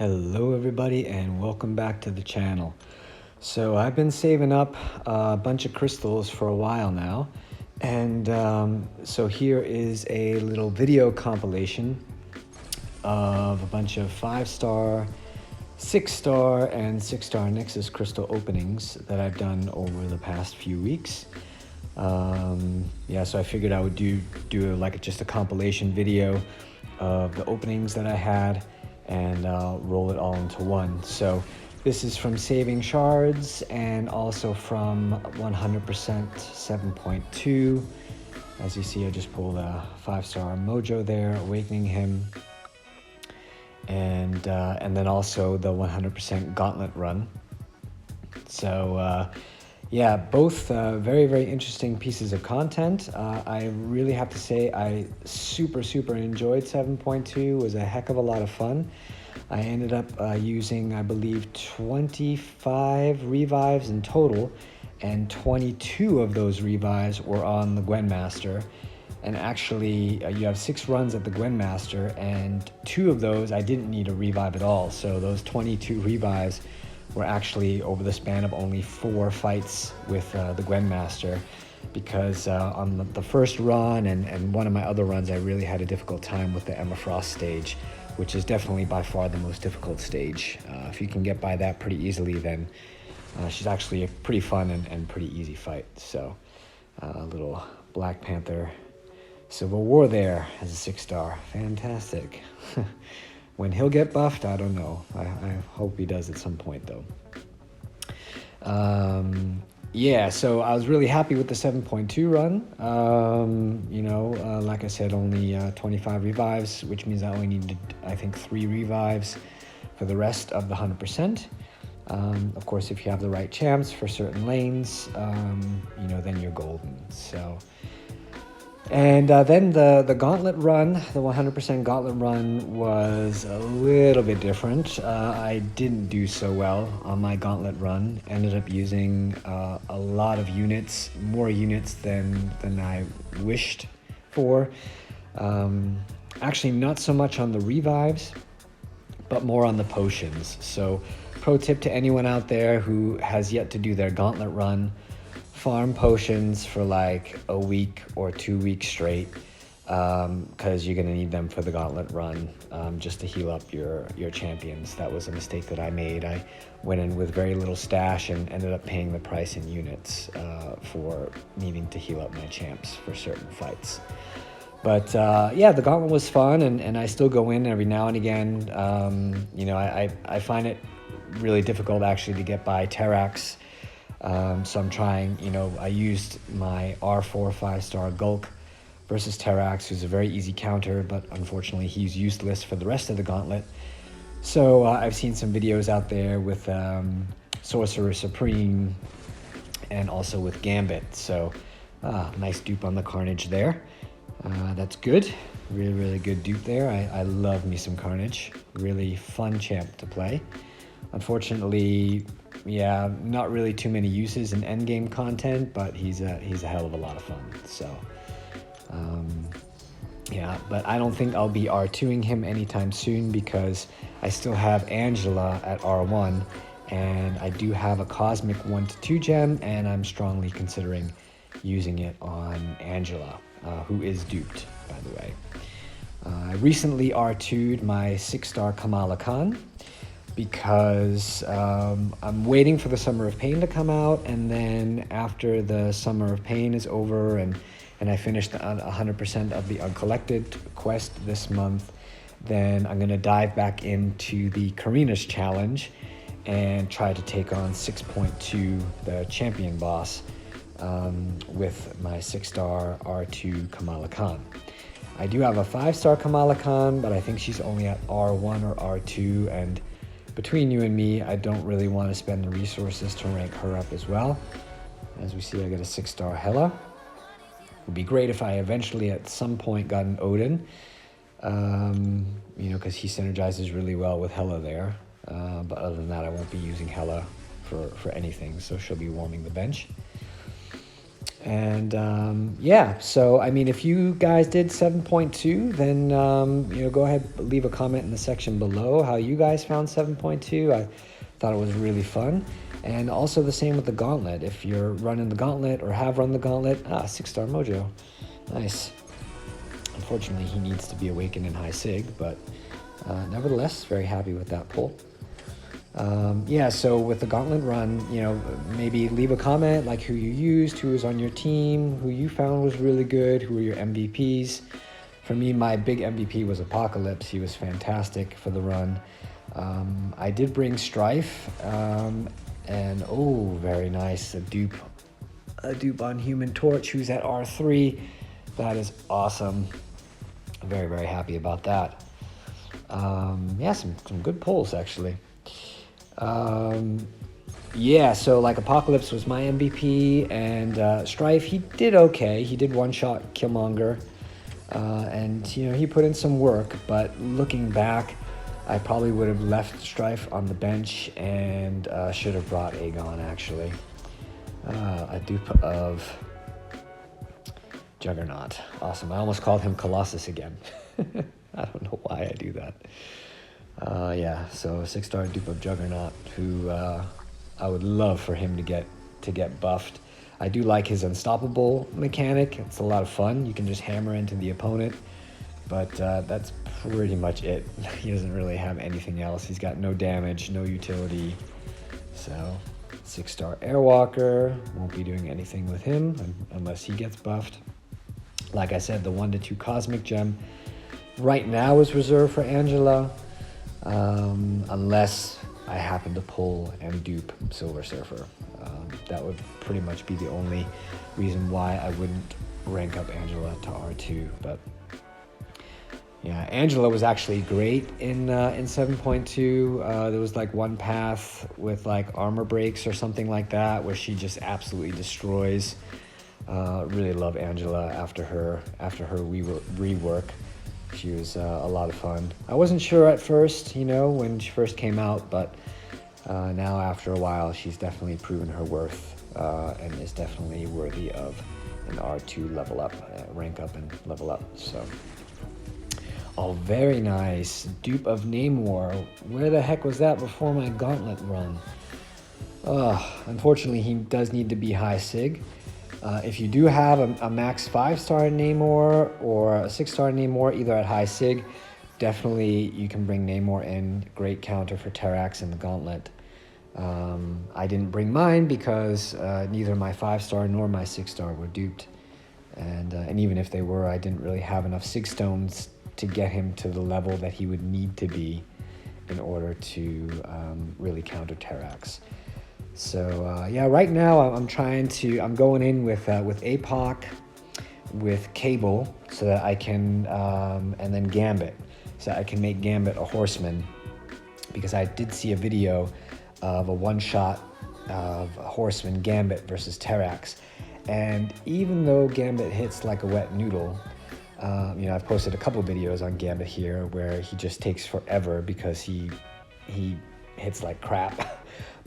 Hello everybody and welcome back to the channel. So I've been saving up a bunch of crystals for a while now, and so here is a little video compilation of a bunch of 5-star, 6-star, and 6-star Nexus crystal openings that I've done over the past few weeks. Yeah, so I figured I would do like just a compilation video of the openings that I had and roll it all into one. So this is from Saving Shards and also from 100% 7.2. As you see, I just pulled a 5-star Mojo there, Awakening Him, and then also the 100% Gauntlet run. So yeah, both very, very interesting pieces of content. I really have to say I super enjoyed 7.2. It was a heck of a lot of fun. I ended up using, I believe, 25 revives in total, and 22 of those revives were on the Gwynmaster. And actually, you have 6 runs at the Gwynmaster, and 2 of those I didn't need a revive at all. So those 22 revives were actually over the span of only 4 fights with the Gwynmaster, because on the first run and one of my other runs, I really had a difficult time with the Emma Frost stage, which is definitely by far the most difficult stage. If you can get by that pretty easily, then she's actually a pretty fun and pretty easy fight. So a little Black Panther Civil War there as a 6-star. Fantastic. When he'll get buffed, I don't know. I hope he does at some point, though. Yeah, so I was really happy with the 7.2 run. You know, like I said, only 25 revives, which means I only needed, I think, 3 revives for the rest of the 100%. Of course, if you have the right champs for certain lanes, you know, then you're golden. So. And then the Gauntlet run, the 100% Gauntlet run, was a little bit different. I didn't do so well on my Gauntlet run. Ended up using a lot of units, more units than I wished for. Actually, not so much on the revives, but more on the potions. So, pro tip to anyone out there who has yet to do their Gauntlet run: farm potions for like a week or 2 weeks straight, because you're going to need them for the Gauntlet run, just to heal up your champions. That was a mistake that I made. I went in with very little stash and ended up paying the price in units for needing to heal up my champs for certain fights. But yeah, the Gauntlet was fun, and I still go in every now and again. You know, I find it really difficult actually to get by Terrax. So I'm trying, you know, I used my R4 5-star Gulk versus Terrax, who's a very easy counter, but unfortunately he's useless for the rest of the Gauntlet. So I've seen some videos out there with Sorcerer Supreme and also with Gambit. So nice dupe on the Carnage there. That's good. Really good dupe there. I love me some Carnage. Really fun champ to play. Unfortunately, yeah, not really too many uses in endgame content, but he's a hell of a lot of fun. So, yeah, but I don't think I'll be R2ing him anytime soon, because I still have Angela at R1, and I do have a Cosmic 1-2 gem, and I'm strongly considering using it on Angela, who is duped, by the way. I recently R2'd my 6-star Kamala Khan, because I'm waiting for the Summer of Pain to come out, and then after the Summer of Pain is over and I finish the 100% of the Uncollected quest this month, then I'm going to dive back into the Karina's Challenge and try to take on 6.2, the champion boss, with my 6-star R2 Kamala Khan. I do have a 5-star Kamala Khan, but I think she's only at R1 or R2, and between you and me, I don't really want to spend the resources to rank her up as well. As we see, I get a 6-star Hela. It would be great if I eventually at some point got an Odin, you know, because he synergizes really well with Hela there. But other than that, I won't be using Hela for anything, so she'll be warming the bench. And yeah, so I mean, if you guys did 7.2, then go ahead, leave a comment in the section below how you guys found 7.2. I thought it was really fun. And also the same with the gauntlet. If you're running the gauntlet or have run the gauntlet, 6-star Mojo, nice. Unfortunately, he needs to be awakened in high sig, but nevertheless, very happy with that pull. Yeah, so with the gauntlet run, maybe leave a comment like who you used, who was on your team, who you found was really good, who were your MVPs. For me, my big MVP was Apocalypse. He was fantastic for the run. I did bring Strife, and oh, very nice, a dupe on Human Torch who's at R3. That is awesome. I'm very, very happy about that. Yeah, some good pulls actually. Yeah, so like Apocalypse was my MVP, and Strife, he did okay. He did one-shot Killmonger, and he put in some work, but looking back, I probably would have left Strife on the bench and should have brought Aegon actually. A dupe of Juggernaut. Awesome. I almost called him Colossus again. I don't know why I do that. Yeah, so a 6-star dupe of Juggernaut, who I would love for him to get buffed. I do like his unstoppable mechanic. It's a lot of fun. You can just hammer into the opponent, but that's pretty much it. He doesn't really have anything else. He's got no damage, no utility. So 6-star Airwalker, won't be doing anything with him unless he gets buffed. Like I said, the 1 to 2 Cosmic Gem right now is reserved for Angela. Unless I happen to pull and dupe Silver Surfer. That would pretty much be the only reason why I wouldn't rank up Angela to R2. But yeah, Angela was actually great in 7.2. There was like one path with like armor breaks or something like that where she just absolutely destroys. Really love Angela after her rework. She was a lot of fun. I wasn't sure at first, when she first came out, but now after a while, she's definitely proven her worth and is definitely worthy of an R2 level up, rank up and level up. So, oh, very nice. Dupe of Namor. Where the heck was that before my gauntlet run? Unfortunately, he does need to be high sig. If you do have a max 5-star Namor or a 6-star Namor, either at high sig, definitely you can bring Namor in. Great counter for Terrax in the gauntlet. I didn't bring mine because neither my 5-star nor my 6-star were duped. And even if they were, I didn't really have enough Sig Stones to get him to the level that he would need to be in order to really counter Terrax. So yeah, right now I'm going in with APOC, with Cable, so that I can, and then Gambit, so I can make Gambit a horseman, because I did see a video of a one-shot of a horseman Gambit versus Terrax, and even though Gambit hits like a wet noodle, I've posted a couple videos on Gambit here where he just takes forever because he hits like crap,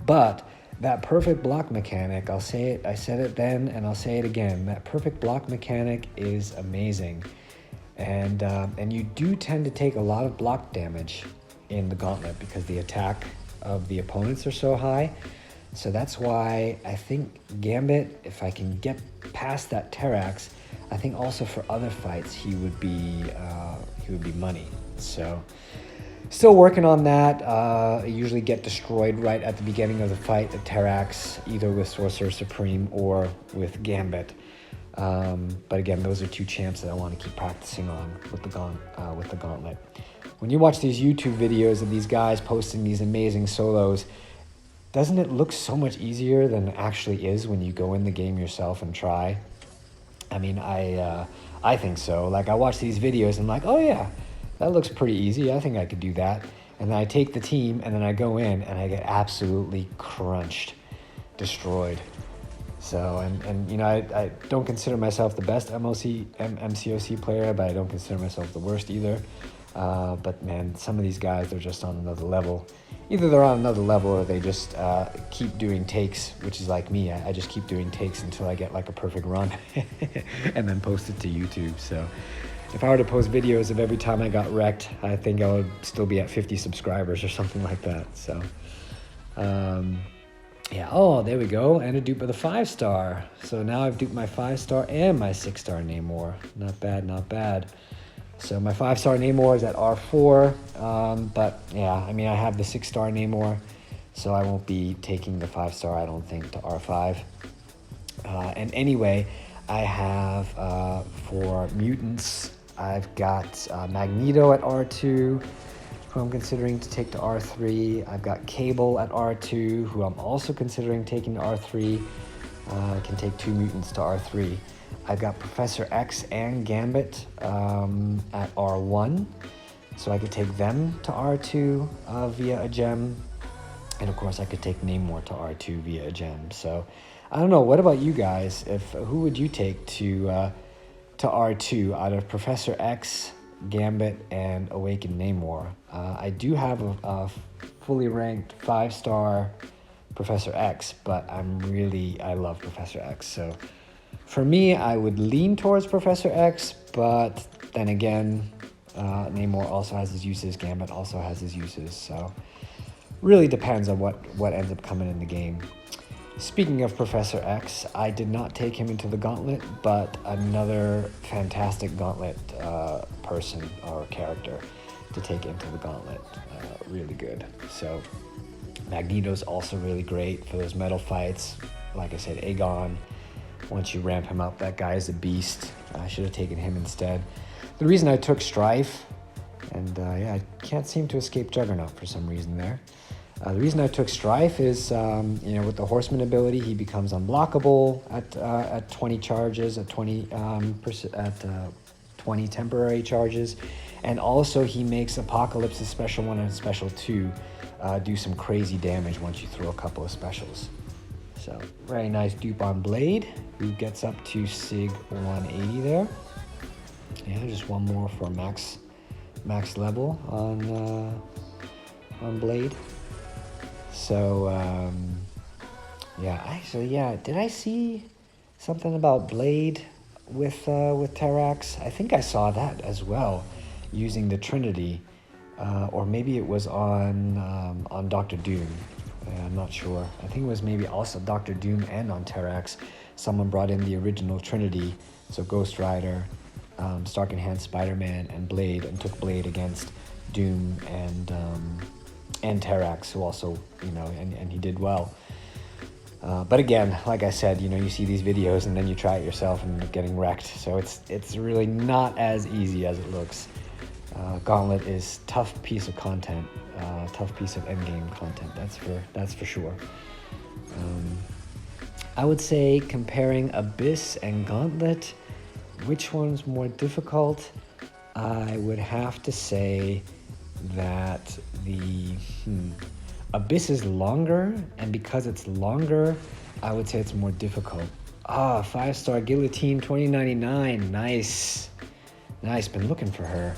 but that perfect block mechanic, I said it then and I'll say it again, that perfect block mechanic is amazing. And you do tend to take a lot of block damage in the gauntlet because the attack of the opponents are so high. So that's why I think Gambit, if I can get past that Terrax, I think also for other fights he would be money. So still working on that. I usually get destroyed right at the beginning of the fight, the Terrax, either with Sorcerer Supreme or with Gambit. But again, those are two champs that I want to keep practicing on with the gauntlet. When you watch these YouTube videos of these guys posting these amazing solos, doesn't it look so much easier than it actually is when you go in the game yourself and try? I mean, I think so. Like, I watch these videos and I'm like, oh yeah, that looks pretty easy. I think I could do that. And then I take the team and then I go in and I get absolutely crunched, destroyed. So, and I don't consider myself the best MCOC player, but I don't consider myself the worst either. But man, some of these guys, they're just on another level. Either they're on another level or they just keep doing takes, which is like me. I just keep doing takes until I get like a perfect run and then post it to YouTube. So if I were to post videos of every time I got wrecked, I think I would still be at 50 subscribers or something like that. So yeah, oh, there we go. And a dupe of the 5-star. So now I've duped my 5-star and my 6-star Namor. Not bad, not bad. So my 5-star Namor is at R4, but yeah, I mean, I have the 6-star Namor, so I won't be taking the 5-star, I don't think, to R5. And anyway, I have, for mutants, I've got Magneto at R2, who I'm considering to take to R3. I've got Cable at R2, who I'm also considering taking to R3. I can take 2 mutants to R3. I've got Professor X and Gambit at R1, so I could take them to R2 via a gem, and of course I could take Namor to R2 via a gem. So I don't know, what about you guys? Who would you take to R2 out of Professor X, Gambit, and Awakened Namor? I do have a fully ranked 5-star Professor X, but I love Professor X, so for me, I would lean towards Professor X, but then again, Namor also has his uses, Gambit also has his uses, so really depends on what ends up coming in the game. Speaking of Professor X, I did not take him into the Gauntlet, but another fantastic Gauntlet person or character to take into the Gauntlet. Really good. So Magneto's also really great for those metal fights. Like I said, Aegon. Once you ramp him up, that guy is a beast. I should have taken him instead. The reason I took Strife, and yeah, I can't seem to escape Juggernaut for some reason there. The reason I took Strife is, with the Horseman ability, he becomes unblockable at 20 charges, at 20 20 temporary charges, and also he makes Apocalypse's Special 1 and Special 2 do some crazy damage once you throw a couple of specials. So, very nice dupe on Blade, who gets up to Sig 180 there. Yeah, just one more for max level on Blade. So, yeah, did I see something about Blade with Terrax? I think I saw that as well, using the Trinity, or maybe it was on Doctor Doom. I'm not sure. I think it was maybe also Doctor Doom and on Terrax. Someone brought in the original Trinity, so Ghost Rider, Stark Enhanced Spider-Man, and Blade, and took Blade against Doom and Terrax, who also, and he did well. But again, like I said, you see these videos and then you try it yourself and end up getting wrecked. So it's really not as easy as it looks. Gauntlet is tough piece of content, tough piece of endgame content. That's for sure. I would say comparing Abyss and Gauntlet, which one's more difficult? I would have to say that the Abyss is longer, and because it's longer, I would say it's more difficult. 5-star Guillotine 2099, nice. Been looking for her.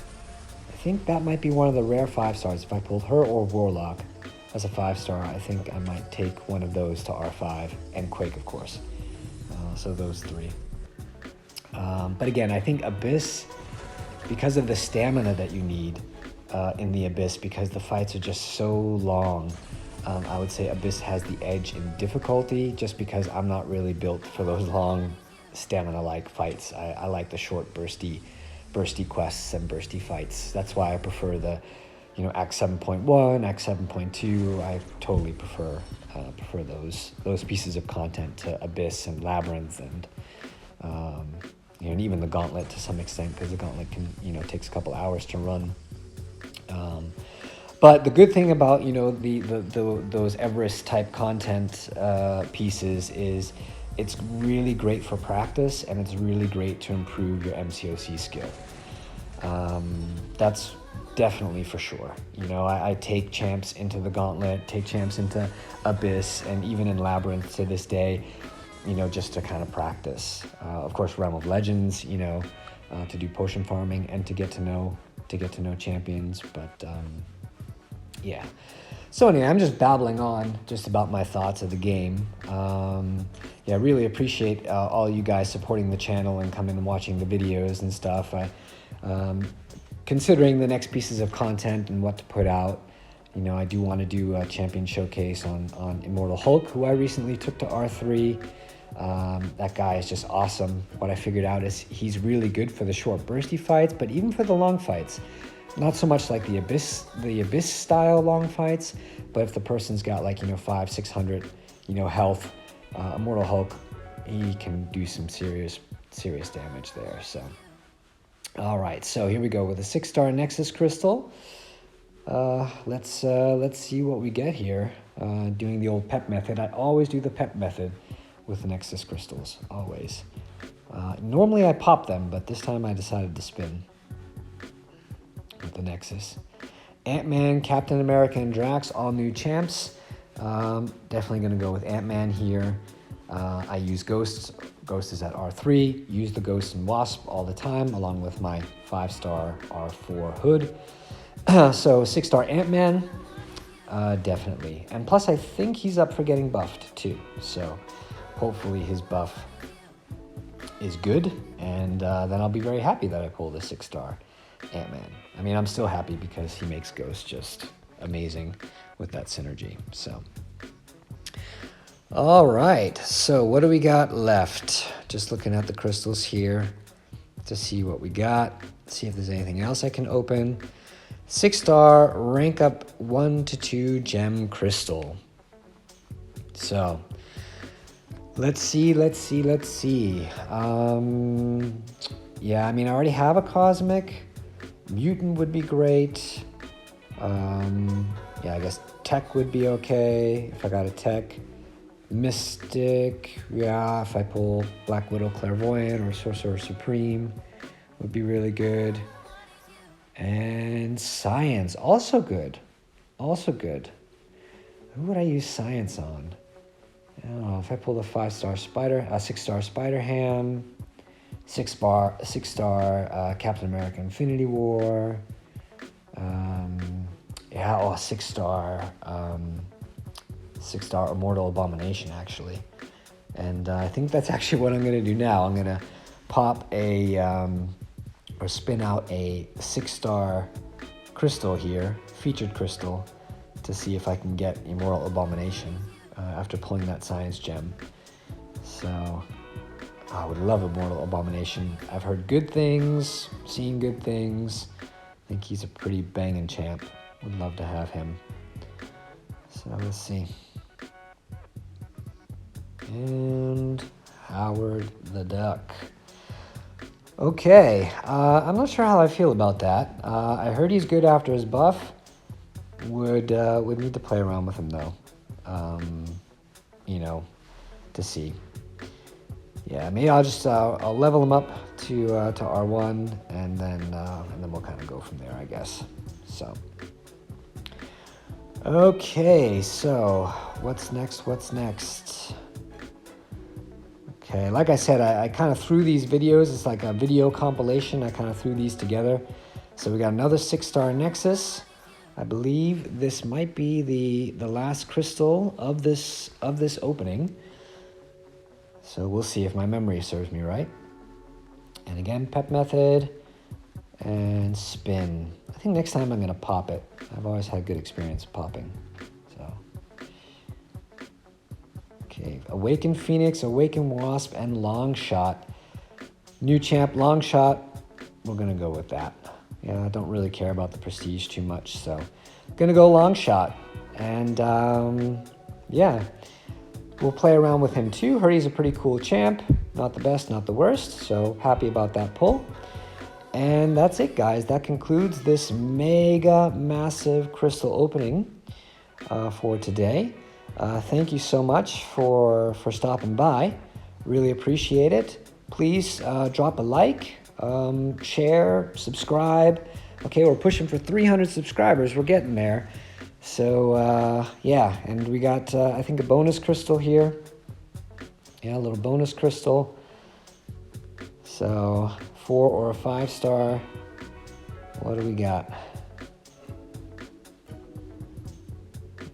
I think that might be one of the rare 5-stars. If I pulled her or Warlock as a 5-star, I think I might take one of those to R5, and Quake, of course. So those 3. But again, I think Abyss, because of the stamina that you need in the Abyss, because the fights are just so long, I would say Abyss has the edge in difficulty, just because I'm not really built for those long stamina-like fights. I like the short bursty quests and bursty fights. That's why I prefer the Act 7.1, Act 7.2. I totally prefer those pieces of content to Abyss and Labyrinth and and even the Gauntlet to some extent, because the Gauntlet can takes a couple hours to run. But the good thing about those Everest type content pieces is it's really great for practice, and it's really great to improve your MCOC skill. That's definitely for sure. I take champs into the Gauntlet, take champs into Abyss, and even in Labyrinth to this day, just to kind of practice. Of course, Realm of Legends, to do potion farming and to get to know champions. But yeah. So anyway, I'm just babbling on just about my thoughts of the game. Yeah, I really appreciate all you guys supporting the channel and coming and watching the videos and stuff. Considering the next pieces of content and what to put out, you know, I do want to do a champion showcase on Immortal Hulk, who I recently took to R3. That guy is just awesome. What I figured out is he's really good for the short bursty fights, but even for the long fights. Not so much like the Abyss style long fights, but if the person's got like, you know, 500-600, you know, health, Immortal Hulk, he can do some serious damage there. So, all right, so here we go with a 6-star Nexus Crystal. Let's see what we get here. Doing the old pep method. I always do the pep method with the Nexus Crystals, always. Normally I pop them, but this time I decided to spin with the Nexus. Ant-Man, Captain America, and Drax, all new champs. Definitely going to go with Ant-Man here. I use Ghosts. Ghost is at R3. Use the Ghost and Wasp all the time, along with my 5-star R4 Hood. So 6-star Ant-Man, definitely. And plus I think he's up for getting buffed too. So hopefully his buff is good. And then I'll be very happy that I pulled a 6-star Ant-Man. I mean, I'm still happy because he makes Ghost just amazing with that synergy. So, all right. So what do we got left? Just looking at the crystals here to see what we got. See if there's anything else I can open. 6-star, rank up 1 to 2 gem crystal. So, let's see. Yeah, I mean, I already have a cosmic. Mutant would be great. Yeah, I guess tech would be okay if I got a tech. Mystic, yeah, if I pull Black Widow Clairvoyant or Sorcerer Supreme would be really good. And Science, also good. Also good. Who would I use Science on? I don't know, if I pull the 5-star Spider, 6-star Spider-Ham, 6-star Captain America Infinity War, yeah, 6-star Immortal Abomination, actually. And I think that's actually what I'm going to do now. I'm going to pop a, or spin out a 6-star crystal here, featured crystal, to see if I can get Immortal Abomination after pulling that Science Gem. So I would love Immortal Abomination. I've heard good things, seen good things. I think he's a pretty banging champ. Would love to have him. So let's see. And Howard the Duck. Okay, I'm not sure how I feel about that. I heard he's good after his buff. Would need to play around with him though. You know, to see. Yeah, maybe I'll just I'll level him up to R1, and then we'll kind of go from there, I guess. So. Okay, so what's next? Okay, like I said, I kind of threw these videos. It's like a video compilation. I kind of threw these together. So we got another 6-star Nexus. I believe this might be the last crystal of this opening. So we'll see if my memory serves me right. And again, pep method and spin. I think next time I'm going to pop it. I've always had good experience popping. So, okay, Awaken Phoenix, Awaken Wasp, and Long Shot. New champ, Long Shot. We're going to go with that. Yeah, I don't really care about the prestige too much, so going to go Long Shot. And yeah, we'll play around with him too. Heard he's a pretty cool champ. Not the best, not the worst, so happy about that pull. And that's it, guys. That concludes this mega massive crystal opening for today. Thank you so much for stopping by. Really appreciate it. Please drop a like, share, subscribe. Okay, we're pushing for 300 subscribers. We're getting there. So, yeah, and we got, I think, a bonus crystal here. Yeah, a little bonus crystal. So 4 or a 5-star. What do we got?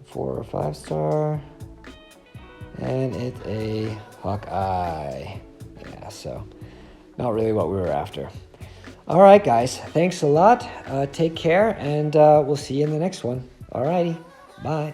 4 or 5-star. And it's a Hawkeye. Yeah, so not really what we were after. All right, guys. Thanks a lot. Take care, and we'll see you in the next one. All righty. Bye.